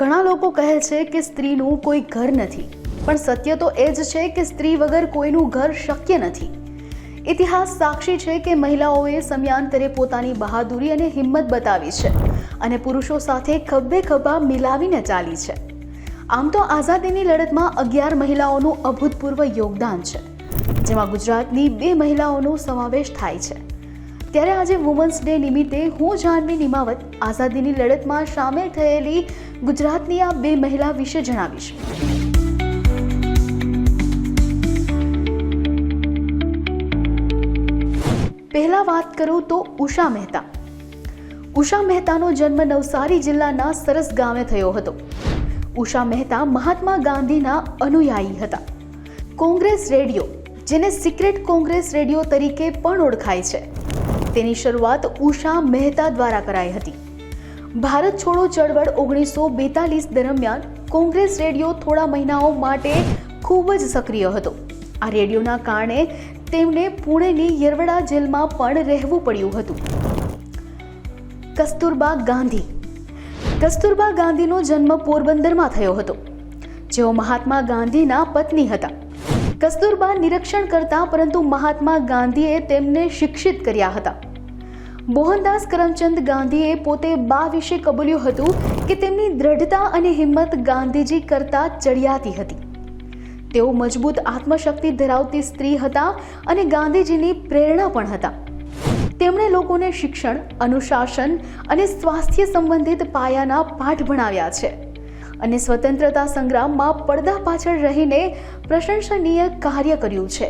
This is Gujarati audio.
ઘણા લોકો કહે છે કે સ્ત્રીનું કોઈ ઘર નથી, પણ સત્ય તો એ જ છે કે સ્ત્રી વગર કોઈનું ઘર શક્ય નથી. ઇતિહાસ સાક્ષી છે કે મહિલાઓએ સમયાંતરે પોતાની બહાદુરી અને હિંમત બતાવી છે અને પુરુષો સાથે ખભે ખભા મિલાવીને ચાલી છે. આમ તો આઝાદીની લડતમાં 11 મહિલાઓનું અભૂતપૂર્વ યોગદાન છે, જેમાં ગુજરાતની 2 મહિલાઓનો સમાવેશ થાય છે. ત્યારે આજે વુમન્સ ડે નિમિત્તે હું જાહ્નવી નિમાવત આઝાદીની લડતમાં સામેલ થયેલી ગુજરાતની આ 2 મહિલા વિશે જણાવીશ. પહેલા વાત કરું તો ઉષા મહેતા. ઉષા મહેતાનો જન્મ નવસારી જિલ્લાના સરસ ગામે થયો હતો. ઉષા મહેતા મહાત્મા ગાંધીના અનુયાયી હતા. કોંગ્રેસ રેડિયો, જેને સિક્રેટ કોંગ્રેસ રેડિયો તરીકે પણ ઓળખાય છે, તેની શરૂઆત ઉષા મહેતા દ્વારા કરાઈ હતી. ભારત છોડો ચળવળ 1942 દરમિયાન કોંગ્રેસ રેડિયો થોડા મહિનાઓ માટે ખૂબ જ સક્રિય હતો. આ રેડિયોના કારણે તેમને પુણેની યરવડા જેલમાં પણ રહેવું પડ્યું હતું. કસ્તુરબા ગાંધી. કસ્તુરબા ગાંધીનો જન્મ પોરબંદરમાં થયો હતો, જેઓ મહાત્મા ગાંધીના પત્ની હતા. કસ્તુરબા નિરીક્ષણ કરતા, પરંતુ મહાત્મા ગાંધીએ તેમને શિક્ષિત કર્યા હતા. મોહનદાસ કરમચંદ ગાંધીએ પોતે બા વિશે કબૂલ્યું હતું કે તેમની દ્રઢતા અને હિંમત ગાંધીજી કરતા ચડિયાતી હતી. તેઓ મજબૂત આત્મશક્તિ ધરાવતી સ્ત્રી હતા અને ગાંધીજીની પ્રેરણા પણ હતા. તેમણે લોકોને શિક્ષણ, અનુશાસન અને સ્વાસ્થ્ય સંબંધિત પાયાના પાઠ ભણાવ્યા છે અને સ્વતંત્રતા સંગ્રામમાં પડદા પાછળ રહીને પ્રશંસનીય કાર્ય કર્યું છે.